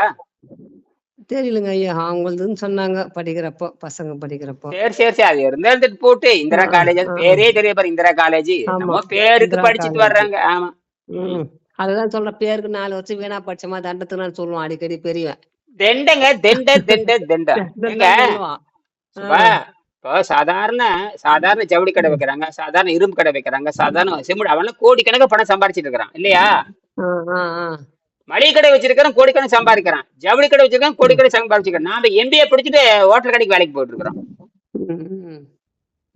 தெரியலங்க ஐயா, அவங்களுதுன்னு சொன்னாங்க படிக்கிறப்போ, பசங்க படிக்கிறப்போ. சரி சரி சரி, அது இருந்துட்டு போட்டு. இந்திரா காலேஜ் பேரே தெரிய பாரு, இந்திரா காலேஜ். நம்ம பேருக்கு படிச்சுட்டு வர்றாங்க. ஆமா அதுதான் சொல்ற, பேருக்கு 4 வருஷம் வீணா படிச்சமா தண்டத்துனால சொல்லுவான் அடிக்கடி பெரியவன். தெண்டங்க தெண்ட. இப்போ சாதாரண ஜவுளி கடை வைக்கிறாங்க, சாதாரண இரும்பு கடை வைக்கிறாங்க, சாதாரண சிமெண்ட், அவெல்லாம் கோடிக்கணக்கு பணம் சம்பாரிச்சிட்டு இருக்கிறான் இல்லையா? மளிகை கடை வச்சிருக்கிறோம், கோடிக்கணக்கு சம்பாதிக்கிறான். ஜவுளி கடை வச்சிருக்கேன், கோடிக்கணக்கு சம்பாதிச்சிருக்கேன். நாம எம்பிஏ படிச்சுட்டு ஹோட்டல் கடைக்கு வேலைக்கு போயிட்டு இருக்கிறோம்.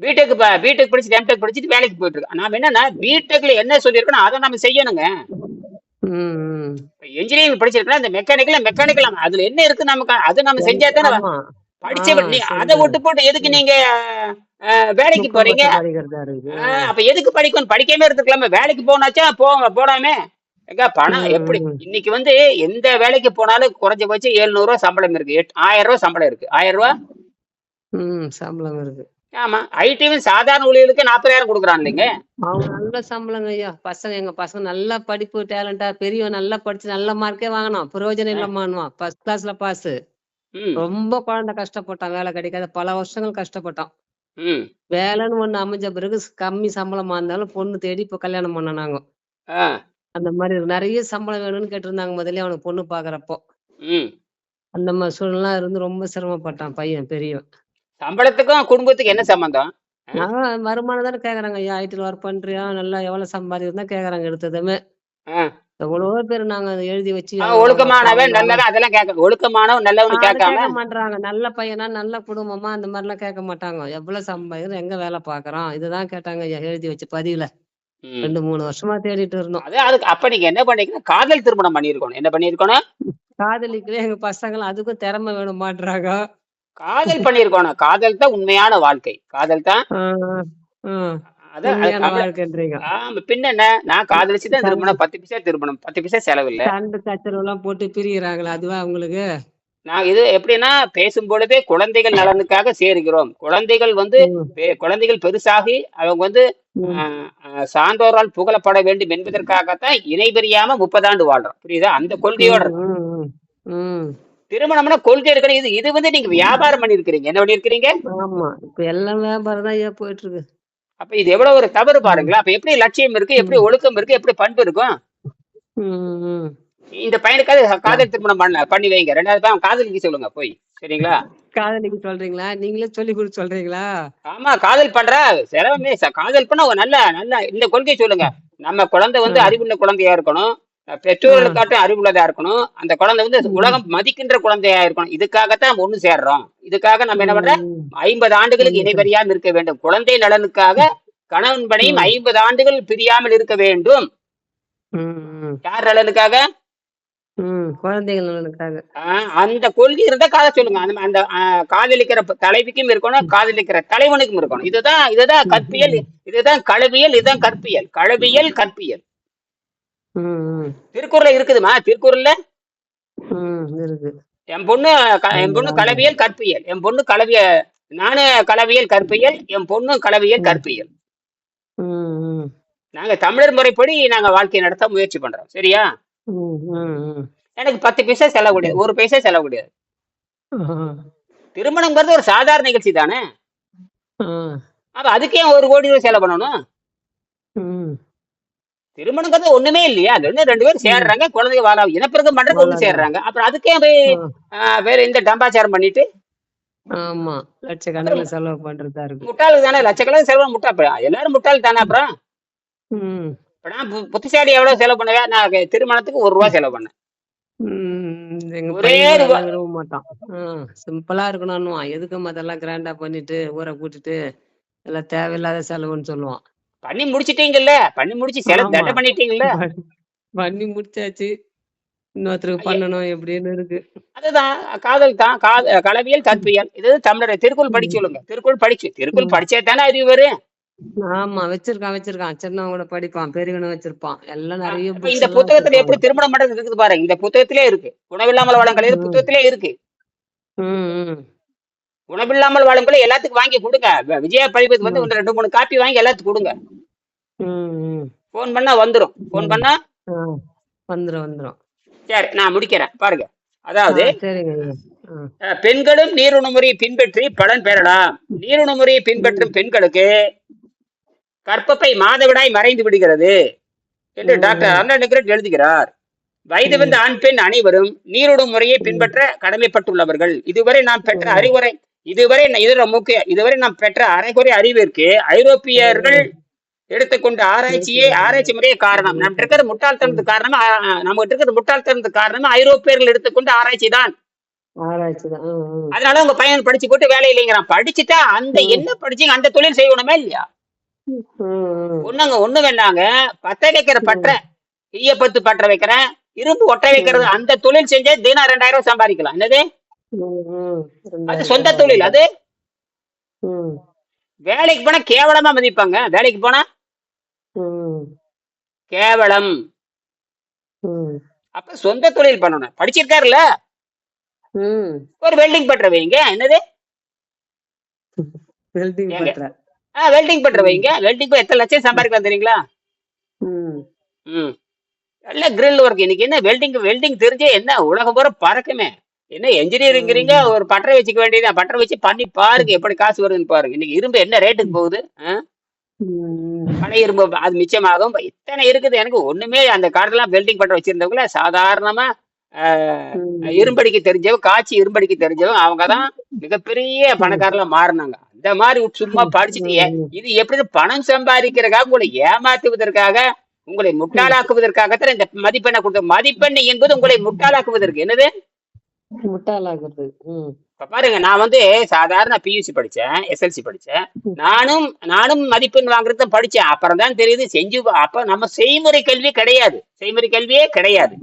பிடெக் படிச்சுட்டு எம்டெக் படிச்சுட்டு வேலைக்கு போயிட்டு இருக்கோம். நாம என்னன்னா பிடெக்ல என்ன சொல்லியிருக்கோம் அதை நம்ம செய்யணுங்க. இன்ஜினியரிங் படிச்சிருக்கோம், இந்த மெக்கானிக்கல் அதுல என்ன இருக்கு நமக்கு, அது நம்ம செஞ்சா தானே படிச்ச. அதை விட்டு போட்டு எதுக்கு நீங்க வேலைக்கு போறீங்க? அப்ப எதுக்கு படிக்கணும்? படிக்காம இருந்துக்கலாமே. வேலைக்கு போனாச்சா போடாமே. பணம் எப்படி இன்னைக்கு வந்து எந்த வேலைக்கு போனாலும் குறைஞ்சபட்சம் 700 ரூபாய் சம்பளம் இருக்கு, 1000 ரூபாய் சம்பளம் இருக்கு, 1000 ரூபாய் சம்பளம் இருக்கு. ஆமா ஐடியும் சாதாரண ஊழியர்களுக்கு 40,000 கொடுக்குறான் இல்லைங்க. அவங்க நல்ல சம்பளங்க ஐயா. எங்க பசங்க நல்லா படிப்பு டேலண்டா, பெரியவன் நல்லா படிச்சு நல்ல மார்க்கே வாங்கணும், பிரயோஜனம் இல்லாம ஃபர்ஸ்ட் கிளாஸ்ல பாஸ். ரொம்ப குழந்தை கஷ்டப்பட்டான், வேலை கிடைக்காத பல வருஷங்கள் கஷ்டப்பட்டான். வேலைன்னு ஒண்ணு அமைஞ்ச பிறகு கம்மி சம்பளமா இருந்தாலும் பொண்ணு தேடி இப்ப கல்யாணம் பண்ணனாங்க. அந்த மாதிரி நிறைய சம்பளம் வேணும்னு கேட்டிருந்தாங்க முதல்ல அவனுக்கு பொண்ணு பாக்குறப்போ. அந்த மாதிரி சூழ்நிலை இருந்து ரொம்ப சிரமப்பட்டான் பையன் பெரியவன். சம்பளத்துக்கும் குடும்பத்துக்கு என்ன சம்பந்தம்? வருமானம் தானே கேக்குறாங்க ஐயா. ஐடில ஒர்க் பண்றியா, நல்லா எவ்வளவு சம்பாதிக்கிறதா கேக்குறாங்க எடுத்ததுமே. எவ்வளவோ பேர் நாங்க எழுதி வச்சு ஒழுக்கமானவன் நல்லவன் அதெல்லாம் கேட்க, ஒழுக்கமானவன் நல்லவன் கேட்க மாட்டாங்க. நல்ல பையனா நல்ல குடும்பமா அந்த மாதிரி எல்லாம் கேட்க மாட்டாங்க. எவ்வளவு சம்பாதிக்கிறோம், எங்க வேலை பாக்குறோம், இதுதான் கேட்டாங்க ஐயா. எழுதி வச்சு பதிவுல 2-3 வருஷமா தேடிட்டு இருந்தோம். அதுக்கு அப்ப நீங்க என்ன பண்ணிருக்கணும்? காதல் திருமணம் பண்ணிருக்கணும். என்ன பண்ணிருக்கணும்? காதலிக்கவே எங்க பசங்க அதுக்கும் திறமை வேணும் மாட்டுறாங்க. காதல் பண்ணிருக்கணும். காதல் தான் உண்மையான வாழ்க்கை. காதல் தான் பின்ன என்ன? நான் காதலிச்சுதான் திருமணம், 10 பைசா திருமணம், 10 பைசா செலவு இல்ல. சண்டை சச்சரவு எல்லாம் போட்டு பிரிகிறாங்களா, அதுவா உங்களுக்கு? நான் இது எப்படின்னா பேசும் பொழுதே குழந்தைகள் நலனுக்காக சேர்கிறோம். குழந்தைகள் பெருசாகி அவங்க வந்து சான்றோரால் புகழப்பட வேண்டும் என்பதற்காகத்தான் இணை பிரியாம 30 ஆண்டு வாழ்றோம், புரியுதா? அந்த கொள்கையோட திருமணம்னா கொள்கை இருக்கணும். இது வந்து நீங்க வியாபாரம் பண்ணிருக்கிறீங்க. என்ன பண்ணிருக்கிறீங்க? ஆமா, இப்ப எல்லாம் வியாபாரம் தான் போயிட்டு இருக்கு. அப்ப இது எவ்வளவு ஒரு தவறு பாருங்களா. அப்ப எப்படி லட்சியம் இருக்கு, எப்படி ஒழுக்கம் இருக்கு, எப்படி பண்பு இருக்கும்? இந்த பையனுக்காக காதல் திருமணம் பண்ணி வைங்க. 2வது பையன் காதலிக்கு சொல்லுங்க போய், சரிங்களா? காதலிக்கு சொல்றீங்களா? நீங்களே சொல்லி கொடுத்து சொல்றீங்களா? ஆமா காதல் பண்ற செலவுமே. காதல் பண்ண ஒரு நல்ல இந்த கொள்கை சொல்லுங்க. நம்ம குழந்தை வந்து அறிவுள்ள குழந்தையா இருக்கணும், பெற்றோர்களை காட்டும் அறிவுள்ளதா இருக்கணும், அந்த குழந்தை வந்து உலகம் மதிக்கின்ற குழந்தையா இருக்கணும். இதுக்காகத்தான் ஒண்ணு சேர்றோம். இதுக்காக நம்ம என்ன பண்ற, 50 ஆண்டுகளுக்கு இணை பிரியாமல் இருக்க வேண்டும். குழந்தை நலனுக்காக கணவன் மனைவியும் 50 ஆண்டுகள் பிரியாமல் இருக்க வேண்டும். யார் நலனுக்காக? குழந்தைகள் நலனுக்காக. அந்த கொள்கை இருந்தா காத சொல்லுங்க. அந்த காதலிக்கிற தலைவிக்கும் இருக்கணும், காதலிக்கிற தலைவனுக்கும் இருக்கணும். இதுதான் கற்பியல், இதுதான் களவியல், இதுதான் கற்பியல். களவியல், கற்பியல். திருக்குறள்ல இருக்குதுமா? திருக்குறள்ல என் பொண்ணு களவியல் கற்பியல், என் பொண்ணு நானு களவியல் கற்பியல், என் பொண்ணு களவியல் கற்பியல். நாங்க தமிழர் முறைப்படி நாங்க வாழ்க்கையை நடத்த முயற்சி பண்றோம். சரியா? எனக்கு 10 பைசா செலவு கிடையாது, 1 பைசா செலவு கிடையாது. திருமணம்ங்கிறது ஒரு சாதாரண நிகழ்ச்சி தானே. அப்ப அதுக்கே 1 கோடி ரூபாய் செலவு பண்ணணும்? திருமணங்கிறது ஒண்ணுமே இல்லையா? அது வந்து 2 பேரும் சேர்றாங்க, குழந்தைங்க வாழ இனப்பெருக்கம் பண்றதுக்கு ஒண்ணு சேர்றாங்க. அப்புறம் அதுக்கே போய் வேற இந்த டம்பாச்சாரம் பண்ணிட்டு ஆமா லட்சக்கணக்கில் செலவு பண்றதா இருக்கு. முட்டாள் தானே, லட்சக்கணக்கில் செலவு முட்டா. எல்லாரும் முட்டாள் தானே. அப்புறம் இப்ப நான் புத்திசாலி எவ்வளவு செலவு பண்ணுவேன்? நான் திருமணத்துக்கு 1 ரூபாய் செலவு பண்ணேன். ஒரே மாட்டான். சிம்பிளா இருக்கணும். எதுக்கு அதெல்லாம் கிராண்டா பண்ணிட்டு ஊரை கூட்டிட்டு எல்லாம் தேவையில்லாத செலவுன்னு சொல்லுவான். பண்ணி முடிச்சிட்டீங்கல்ல, பண்ணி முடிச்சு செலவு தடை பண்ணிட்டீங்கல்ல. பண்ணி முடிச்சாச்சு, இன்னொருத்தருக்கு பண்ணணும் எப்படின்னு இருக்கு. அதுதான் காதல் தான். களவியல் கற்பியல். இது தமிழர் திருக்குறள் படிச்சு சொல்லுங்க. திருக்குறள் படிச்சே தானே அறிவு வரும். ஆமா வச்சிருக்கான். சின்னவன் கூட படிப்பான், பெரியவனும் வச்சிருப்பான். எல்லாம் நிறைய இந்த புத்தகத்துல எப்படி திருமணம் பண்றது இருக்குது பாருங்க. இந்த புத்தகத்திலே இருக்கு. உணவில்லாமல் வாழும் புத்தகத்திலே இருக்கு. உணவில்லாமல் வாழும் கொலை எல்லாத்துக்கும் வாங்கி கொடுங்க. விஜயா படிப்பது வந்து 2-3 காப்பி வாங்கி எல்லாத்துக்கும் கொடுங்க. போன் பண்ணா வந்துரும். போன் பண்ணா வந்துரும். சரி, நான் முடிக்கிறேன் பாருங்க. அதாவது பெண்களும் நீருணு முறையை பின்பற்றி பலன் பெறலாம். நீருணு முறையை பின்பற்றும் பெண்களுக்கு கற்பப்பை மாதவிடாய் மறைந்து விடுகிறது என்று டாக்டர் அர்னால்ட் எழுதுகிறார். வயது வந்த ஆண் பெண் அனைவரும் நீருணு முறையை பின்பற்ற கடமைப்பட்டுள்ளவர்கள். இதுவரை நாம் பெற்ற அறிவுரை இதுவரை நாம் பெற்ற அரைகுறை அறிவிற்கு ஐரோப்பியர்கள் எடுத்துக்கொண்ட ஆராய்ச்சி முறையே காரணம். நம்ம இருக்கிற முட்டாள்தனத்துக்கு காரணமா ஐரோப்பியர்கள் எடுத்துக்கொண்ட ஆராய்ச்சி தான். அதனால உங்க பையன் படிச்சு போட்டு வேலை இல்லைங்கிறான். படிச்சுட்டா அந்த என்ன படிச்சீங்க அந்த தொழில் செய்யணுமே இல்லையா? ஒண்ணு வேண்டாங்க. பத்த வைக்கிற பற்ற ஈயப்பத்து பற்ற வைக்கிறேன், இரும்பு ஒட்ட வைக்கிறது, அந்த தொழில் செஞ்சா தினம் 2000 சம்பாதிக்கலாம். என்னது? அது சொந்த தொழில். அது வேலைக்கு போனா கேவலமா மதிப்பாங்க. வேலைக்கு போனா கேவலம். அப்ப சொந்த தொழில் பண்ணணும். படிச்சிருக்காருல்ல, ஒரு வெல்டிங் பற்ற வைங்க. என்னது? வெல்டிங் பற்ற வைங்க. வெல்டிங் போய் எத்தனை லட்சம் சம்பாதிக்கலாம் தெரியுங்களா? நல்ல கிரில் ஒர்க். இன்னைக்கு என்ன வெல்டிங் தெரிஞ்சே என்ன உலகம் பூரா பறக்குமே. என்ன என்ஜினியரிங்கிறீங்க, ஒரு பட்டறை வச்சுக்க வேண்டியதான். பட்டறை வச்சு பண்ணி பாருங்க எப்படி காசு வருதுன்னு பாருங்க. இன்னைக்கு இரும்பு என்ன ரேட்டுக்கு போகுது. பழைய இரும்பு அது மிச்சமாகும். இத்தனை இருக்குது. எனக்கு ஒண்ணுமே அந்த காலத்துல வெல்டிங் பட்டறை வச்சிருந்தவங்கள சாதாரணமா இரும்படிக்கு தெரிஞ்சவங்க, காய்ச்சி இரும்படிக்கு தெரிஞ்சவங்க, அவங்கதான் மிகப்பெரிய பணக்காரெல்லாம் மாறினாங்க. அந்த மாதிரி சும்மா படிச்சுட்டு இது எப்படி பணம் சம்பாதிக்கிறதுக்காக உங்களை ஏமாத்துவதற்காக, உங்களை முட்டாளாக்குவதற்காகத்தான் இந்த மதிப்பெண்ணை கொடுத்த. மதிப்பெண் என்பது உங்களை முட்டாளாக்குவதற்கு. என்னது? முட்டாளாக்குறது. இப்ப பாருங்க, நான் வந்து சாதாரண பியூசி படிச்சேன், எஸ்எல்சி படிச்சேன். நானும் மதிப்பெண் வாங்குறது தான் படிச்சேன். அப்புறம் தான் தெரியுது அப்ப நம்ம செய்முறை கல்வியே கிடையாது.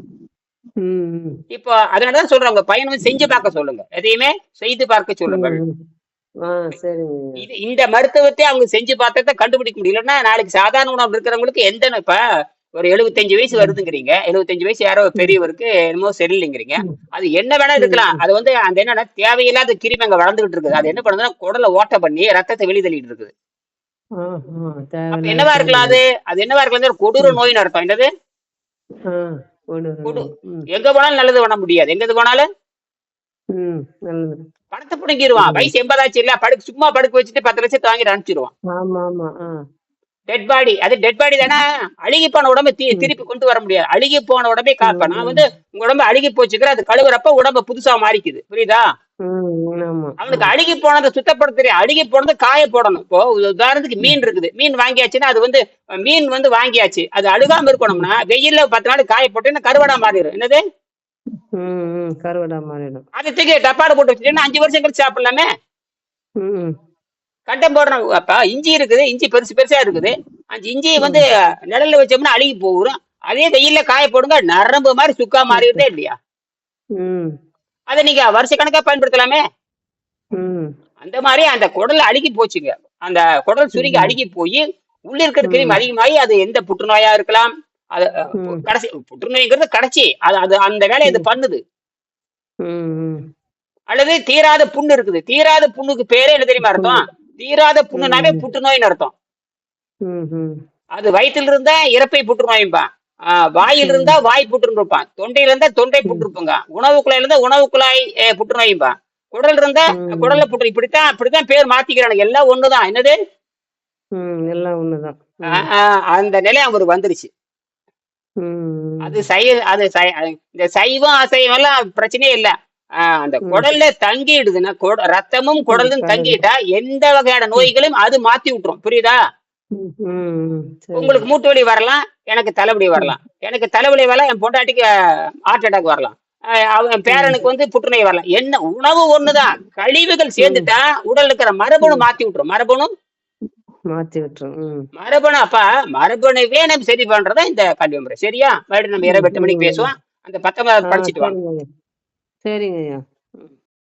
இப்போ அதனாலதான் சொல்றேன், உங்க பையன் வந்து செஞ்சு பார்க்க சொல்லுங்க. எதையுமே செய்து பார்க்க சொல்லுங்கள். இந்த மருத்துவத்தை அவங்க செஞ்சு பார்த்ததை கண்டுபிடிக்க முடியலன்னா நாளைக்கு சாதாரண உணவு இருக்கிறவங்களுக்கு இப்ப ஒரு 75 வயசு வருதுங்கிறீங்க. 75 வயசு யாரோ பெரியவருக்கு என்னமோ சரியில்லைங்கிறீங்க. அது என்ன வேணா இருக்கலாம். அது வந்து அந்த என்னன்னா தேவையில்லாத கிருமி அங்க வளர்ந்துகிட்டு இருக்குது. அது என்ன பண்ணுதுன்னா குடலை ஓட்ட பண்ணி ரத்தத்தை வெளித்தள்ளிட்டு இருக்குது. அப்ப என்னவா இருக்கலாம்? அது என்னவா இருக்கலாம்? கொடூர நோய் நடத்தும். என்னது? எங்க போனாலும் நல்லது பண்ண முடியாது. எங்க போனாலும் பணத்தை பிடிங்கிடுவான். வயசு 80 ஆச்சு இல்ல, சும்மா படுக்க வச்சுட்டு 10 லட்சத்தை வாங்கிட்டு அனுப்பிச்சிருவான். Dead body. அது டெட் பாடி தானே. அழுகி போன உடம்பு திருப்பி கொண்டு வர முடியாது. அழுகி போன உடம்பே காப்பேன். நான் வந்து உங்க உடம்பு அழுகி போச்சுக்கிற, அது கழுவுறப்ப உடம்பு புதுசா மாறிக்குது. புரியுதா? அவனுக்கு அழுகி போனதை சுத்தப்படுத்த அழுகி போனது காய போடணும். இப்போ உதாரணத்துக்கு மீன் இருக்குது. மீன் வாங்கியாச்சுன்னா அது வந்து மீன் வந்து வாங்கியாச்சு, அது அழுகாம இருக்கணும்னா வெயில்ல 10 நாள் காய போட்டேன்னா கருவாடா மாறிடும். என்னது? கருவடா மாறிடும். அதை தூக்கி டப்பாடு போட்டு வச்சுட்டீங்கன்னா 5 வருஷம் கழிச்சு சாப்பிடலாமே. ம் கண்டம் போடுறோம். அப்ப இஞ்சி இருக்குது, இஞ்சி பெருசு பெருசா இருக்குது. அந்த இஞ்சியை வந்து ம் நிழல்ல வச்சோம்னா அழுகி போகும். அதே வெயில்ல காய போடுங்க, நரம்பு மாதிரி சுக்கா மாறிடுதே இல்லையா? ம் அதை நீங்க வருஷ கணக்கா பயன்படுத்தலாமே. ம் அந்த மாதிரி அந்த குடல் அழுகி போச்சுங்க. அந்த குடல் சுருங்கி ம் அழுகி போய் உள்ள இருக்கிற கிருமி ம் அதிகமாகி அது எந்த புற்றுநோயா இருக்கலாம். அது ம் கடைசி புற்றுநோய்ங்கிறது கடைசி அது அது அந்த வேலையை அது ம் பண்ணுது. ம் அல்லது தீராத புண்ணு இருக்குது. தீராத புண்ணுக்கு பேரே என்ன தெரியுமா புண்ணு. அர்த்தம்? தீராத புண்ணுனாவே ம் புற்றுநோய்னு அர்த்தம். ம் அது வயிற்றில் இருந்தா இறப்பை புற்றுநோய்பான். வாயில் ம் இருந்தா வாய் புற்றுன்னு இருப்பான். தொண்டையில இருந்தா தொண்டை புற்று ம் இருப்புங்க. உணவு குழாயில இருந்தா உணவு குழாய் புற்றுநோய்பான். குடல் இருந்தா ம் குடல்ல புற்று. இப்படித்தான் பேர் மாத்திக்கிறானுங்க. எல்லாம் ஒண்ணுதான். என்னது? எல்லாம் ஒண்ணுதான். அந்த நிலை அவருக்கு வந்துருச்சு. அது இந்த சைவம் அசைவம் எல்லாம் பிரச்சனையே இல்ல. அந்த குடல்ல தங்கிடுதுன்னா ரத்தமும் குடலும் தங்கிட்டா எந்த வகையான நோய்களையும் அது மாத்தி விட்டுரும். புரியுதா? சரி. உங்களுக்கு மூட்டு வலி வரலாம், எனக்கு தலைவலி வரலாம். எனக்கு தலைவலி வரலாம், என் பொண்டாட்டிக்கு ஹார்ட் அட்டாக் வரலாம். அவன் பேரனுக்கு வந்து புற்றுநோய் வரலாம். என்ன உணவு ஒண்ணுதான். கழிவுகள் சேர்ந்துட்டா உடல் இருக்கிற மரபணு மாத்தி விட்டுரும். மாத்தி விட்டுரும். மரபணு அப்ப மரபணுவே நம்ம சரி பண்றதா இந்த கல்வி முறை. சரியா? மறுபடியும் நம்ம இரவு 8 மணிக்கு பேசுவோம். அந்த 19 படிச்சுட்டு வாங்க. சரிங்க ஐயா.